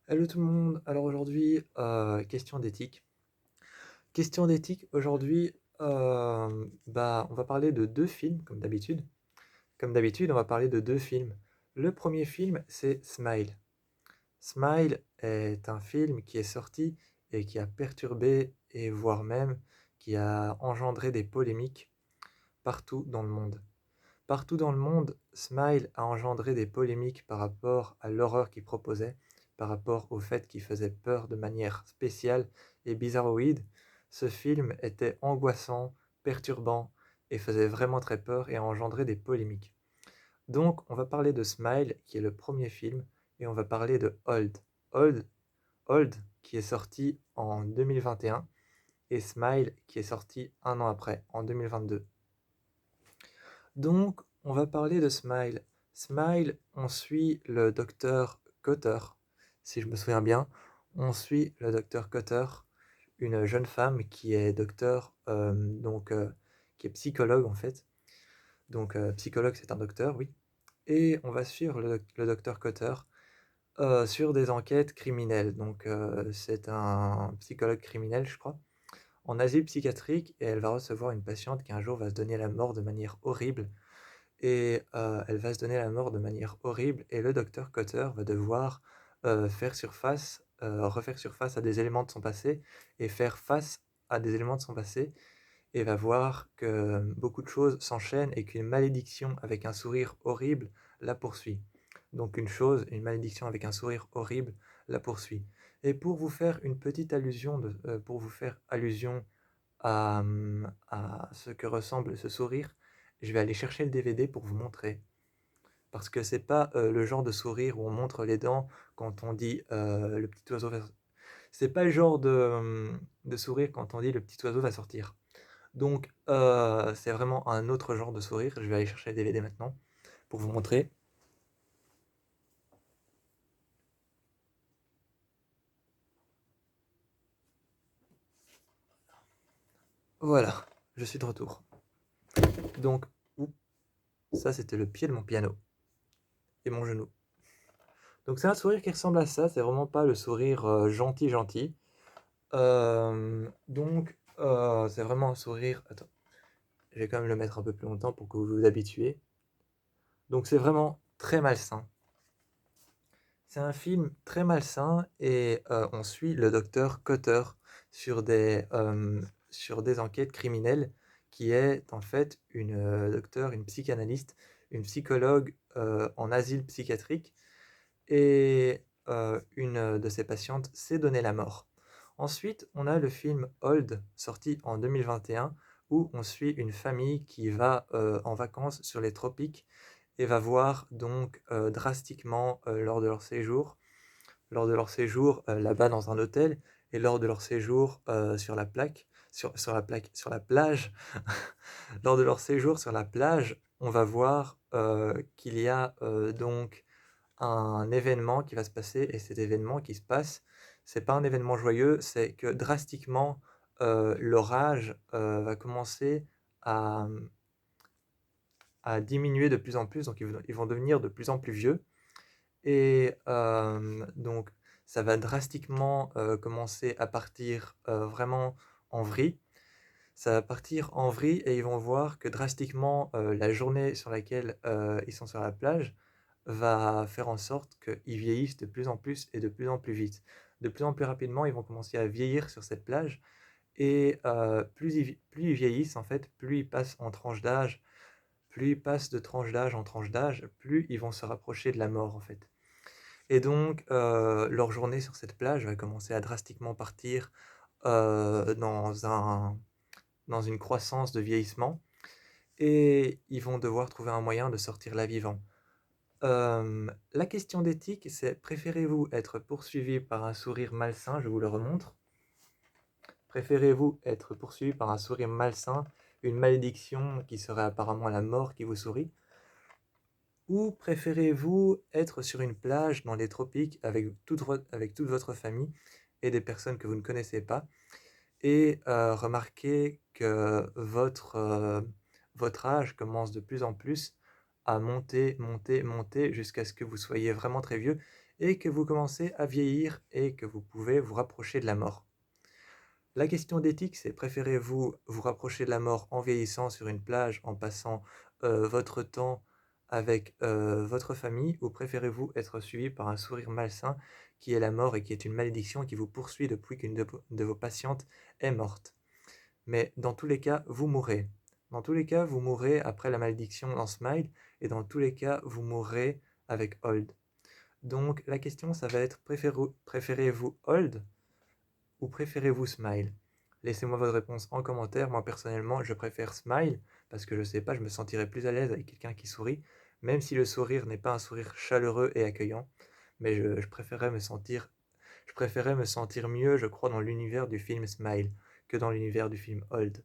Hello tout le monde. Alors aujourd'hui, question d'éthique. Question d'éthique aujourd'hui, on va parler de 2 films comme d'habitude. Comme d'habitude, on va parler de 2 films. Le premier film, c'est Smile. Smile est un film qui est sorti et qui a perturbé et voire même qui a engendré des polémiques partout dans le monde. Partout dans le monde, Smile a engendré des polémiques par rapport à l'horreur qu'il proposait, par rapport au fait qu'il faisait peur de manière spéciale et bizarroïde. Ce film était angoissant, perturbant et faisait vraiment très peur et a engendré des polémiques. Donc, on va parler de Smile, qui est le premier film, et on va parler de Old. Old, Old qui est sorti en 2021, et Smile, qui est sorti un an après, en 2022. Donc, on va parler de Smile. Smile, on suit le docteur Cotter, si je me souviens bien. On suit le docteur Cotter, une jeune femme qui est docteur, qui est psychologue en fait. Donc, psychologue, c'est un docteur, oui. Et on va suivre le docteur Cotter sur des enquêtes criminelles. Donc, c'est un psychologue criminel, je crois, en asile psychiatrique, et elle va recevoir une patiente qui un jour va se donner la mort de manière horrible et elle va se donner la mort de manière horrible et le docteur Cotter va devoir, refaire surface à des éléments de son passé et faire face à des éléments de son passé et va voir que beaucoup de choses s'enchaînent et qu'une malédiction avec un sourire horrible la poursuit. Donc une malédiction avec un sourire horrible la poursuit. Et pour vous faire une petite allusion pour vous faire allusion à ce que ressemble ce sourire, je vais aller chercher le DVD pour vous montrer. Parce que c'est pas le genre de sourire où on montre les dents quand on dit le petit oiseau va... C'est pas le genre de sourire quand on dit le petit oiseau va sortir. Donc c'est vraiment un autre genre de sourire. Je vais aller chercher le DVD maintenant pour vous montrer. Voilà, je suis de retour. Donc, oups, ça c'était le pied de mon piano et mon genou. Donc c'est un sourire qui ressemble à ça, c'est vraiment pas le sourire gentil gentil. C'est vraiment un sourire. Attends, je vais quand même le mettre un peu plus longtemps pour que vous vous habituez. Donc c'est vraiment très malsain. C'est un film très malsain et on suit le docteur Cotter sur sur des enquêtes criminelles qui est en fait une docteure, une psychanalyste, une psychologue en asile psychiatrique et une de ses patientes s'est donné la mort. Ensuite, on a le film Old, sorti en 2021, où on suit une famille qui va en vacances sur les tropiques et va voir donc drastiquement lors de leur séjour là-bas dans un hôtel et lors de leur séjour sur la plage, lors de leur séjour sur la plage, on va voir qu'il y a donc un événement qui va se passer et cet événement qui se passe, c'est pas un événement joyeux, c'est que drastiquement l'orage va commencer à, à diminuer de plus en plus, donc ils vont devenir de plus en plus vieux et donc ça va drastiquement commencer à partir vraiment en vrille. Ça va partir en vrille et ils vont voir que drastiquement la journée sur laquelle ils sont sur la plage va faire en sorte qu'ils vieillissent de plus en plus et de plus en plus vite. De plus en plus rapidement, ils vont commencer à vieillir sur cette plage et plus ils vieillissent, en fait, plus ils passent en tranche d'âge, plus ils passent de tranche d'âge en tranche d'âge, plus ils vont se rapprocher de la mort, en fait. Et donc, leur journée sur cette plage va commencer à drastiquement partir dans une croissance de vieillissement et ils vont devoir trouver un moyen de sortir là vivant. La question d'éthique, c'est préférez-vous être poursuivi par un sourire malsain, je vous le remontre. Préférez-vous être poursuivi par un sourire malsain, une malédiction qui serait apparemment la mort qui vous sourit? Ou préférez-vous être sur une plage dans les tropiques avec toute votre famille et des personnes que vous ne connaissez pas et remarquer que votre âge commence de plus en plus à monter, monter, monter jusqu'à ce que vous soyez vraiment très vieux et que vous commencez à vieillir et que vous pouvez vous rapprocher de la mort. La question d'éthique, c'est préférez-vous vous rapprocher de la mort en vieillissant sur une plage, en passant votre temps avec votre famille, ou préférez-vous être suivi par un sourire malsain qui est la mort et qui est une malédiction qui vous poursuit depuis qu'une de vos patientes est morte? Mais dans tous les cas, vous mourrez. Dans tous les cas, vous mourrez après la malédiction dans Smile, et dans tous les cas, vous mourrez avec Hold. Donc la question, ça va être préférez-vous Hold ou préférez-vous Smile? Laissez-moi votre réponse en commentaire. Moi personnellement, je préfère Smile parce que je sais pas, je me sentirais plus à l'aise avec quelqu'un qui sourit, même si le sourire n'est pas un sourire chaleureux et accueillant. Mais je préférais me sentir mieux, je crois, dans l'univers du film Smile que dans l'univers du film Hold.